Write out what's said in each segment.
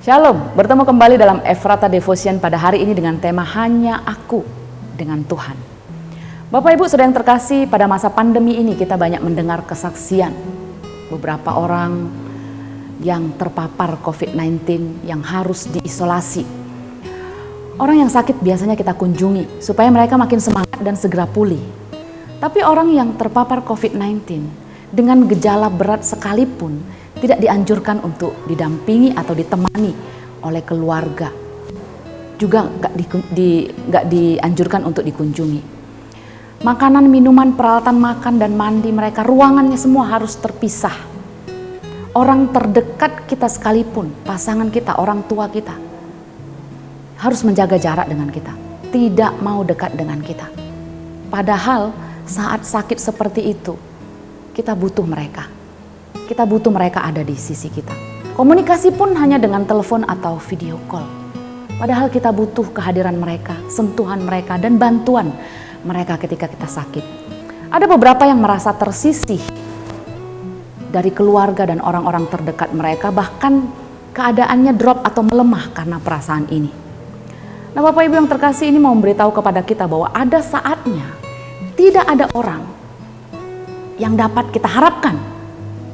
Shalom, bertemu kembali dalam Ephrata Devotion pada hari ini dengan tema Hanya Aku dengan Tuhan. Bapak Ibu Saudara yang terkasih, pada masa pandemi ini kita banyak mendengar kesaksian beberapa orang yang terpapar COVID-19 yang harus diisolasi. Orang yang sakit biasanya kita kunjungi supaya mereka makin semangat dan segera pulih. Tapi orang yang terpapar COVID-19 dengan gejala berat sekalipun tidak dianjurkan untuk didampingi atau ditemani oleh keluarga. Juga nggak dianjurkan untuk dikunjungi. Makanan, minuman, peralatan makan dan mandi mereka, ruangannya semua harus terpisah. Orang terdekat kita sekalipun, pasangan kita, orang tua kita, harus menjaga jarak dengan kita. Tidak mau dekat dengan kita. Padahal saat sakit seperti itu, kita butuh mereka. Kita butuh mereka ada di sisi kita. Komunikasi pun hanya dengan telepon atau video call. Padahal kita butuh kehadiran mereka, sentuhan mereka, dan bantuan mereka ketika kita sakit. Ada beberapa yang merasa tersisih dari keluarga dan orang-orang terdekat mereka, bahkan keadaannya drop atau melemah karena perasaan ini. Nah, Bapak Ibu yang terkasih, ini mau memberitahu kepada kita bahwa ada saatnya tidak ada orang yang dapat kita harapkan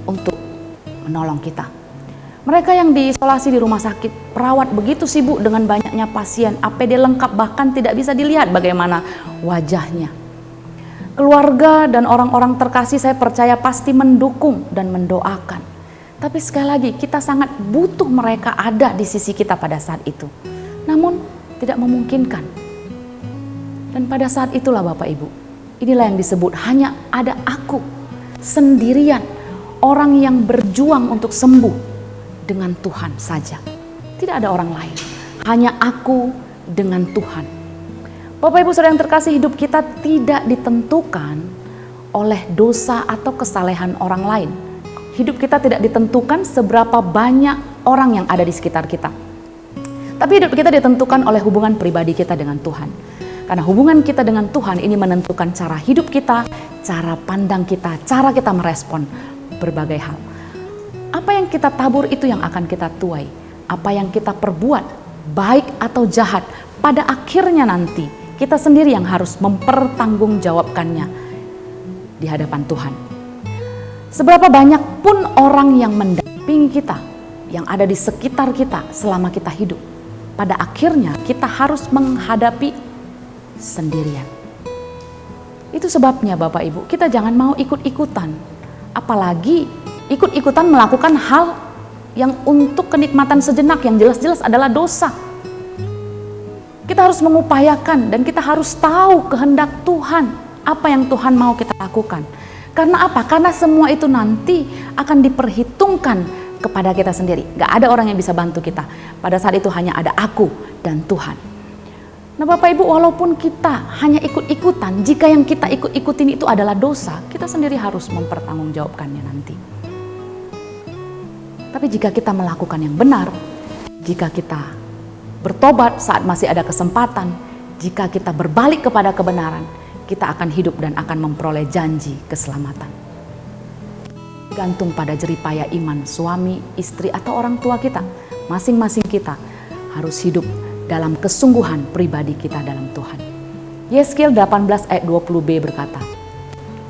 untuk menolong kita. Mereka yang diisolasi di rumah sakit, perawat begitu sibuk dengan banyaknya pasien, APD lengkap bahkan tidak bisa dilihat bagaimana wajahnya. Keluarga dan orang-orang terkasih saya percaya pasti mendukung dan mendoakan. Tapi sekali lagi kita sangat butuh mereka ada di sisi kita pada saat itu. Namun tidak memungkinkan. Dan pada saat itulah Bapak Ibu, inilah yang disebut hanya ada aku sendirian. Orang yang berjuang untuk sembuh dengan Tuhan saja. Tidak ada orang lain. Hanya aku dengan Tuhan. Bapak Ibu Saudara yang terkasih, hidup kita tidak ditentukan oleh dosa atau kesalehan orang lain. Hidup kita tidak ditentukan seberapa banyak orang yang ada di sekitar kita. Tapi hidup kita ditentukan oleh hubungan pribadi kita dengan Tuhan. Karena hubungan kita dengan Tuhan ini menentukan cara hidup kita, cara pandang kita, cara kita merespon berbagai hal. Apa yang kita tabur itu yang akan kita tuai. Apa yang kita perbuat, baik atau jahat, pada akhirnya nanti kita sendiri yang harus mempertanggungjawabkannya di hadapan Tuhan. Seberapa banyak pun orang yang mendampingi kita, yang ada di sekitar kita selama kita hidup, pada akhirnya kita harus menghadapi sendirian. Itu sebabnya Bapak Ibu, kita jangan mau ikut-ikutan. Apalagi ikut-ikutan melakukan hal yang untuk kenikmatan sejenak yang jelas-jelas adalah dosa. Kita harus mengupayakan dan kita harus tahu kehendak Tuhan, apa yang Tuhan mau kita lakukan. Karena apa? Karena semua itu nanti akan diperhitungkan kepada kita sendiri. Gak ada orang yang bisa bantu kita. Pada saat itu hanya ada aku dan Tuhan. Nah Bapak Ibu, walaupun kita hanya ikut-ikutan, jika yang kita ikut-ikutin itu adalah dosa, kita sendiri harus mempertanggungjawabkannya nanti. Tapi jika kita melakukan yang benar, jika kita bertobat saat masih ada kesempatan, jika kita berbalik kepada kebenaran, kita akan hidup dan akan memperoleh janji keselamatan. Gantung pada jeripaya iman suami, istri, atau orang tua kita, masing-masing kita harus hidup dalam kesungguhan pribadi kita dalam Tuhan. Yeskil 18 ayat 20b berkata,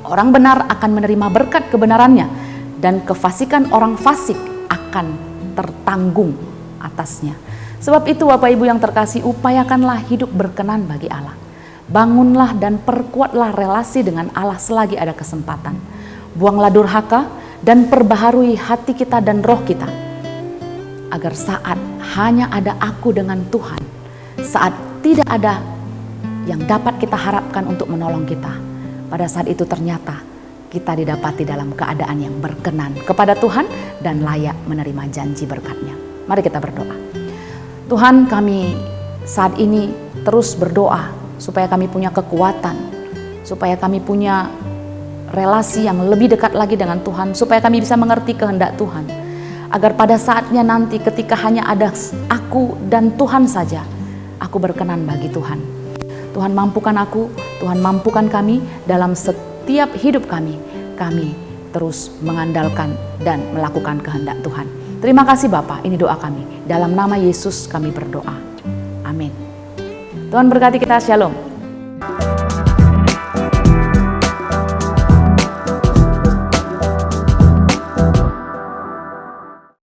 orang benar akan menerima berkat kebenarannya dan kefasikan orang fasik akan tertanggung atasnya. Sebab itu Bapak Ibu yang terkasih, upayakanlah hidup berkenan bagi Allah. Bangunlah dan perkuatlah relasi dengan Allah selagi ada kesempatan. Buanglah durhaka dan perbaharui hati kita dan roh kita. Agar saat hanya ada aku dengan Tuhan, saat tidak ada yang dapat kita harapkan untuk menolong kita, pada saat itu ternyata kita didapati dalam keadaan yang berkenan kepada Tuhan dan layak menerima janji berkat-Nya. Mari kita berdoa. Tuhan, kami saat ini terus berdoa supaya kami punya kekuatan, supaya kami punya relasi yang lebih dekat lagi dengan Tuhan, supaya kami bisa mengerti kehendak Tuhan. Agar pada saatnya nanti ketika hanya ada aku dan Tuhan saja, aku berkenan bagi Tuhan. Tuhan mampukan aku, Tuhan mampukan kami dalam setiap hidup kami terus mengandalkan dan melakukan kehendak Tuhan. Terima kasih Bapa, ini doa kami. Dalam nama Yesus kami berdoa. Amin. Tuhan berkati kita, shalom.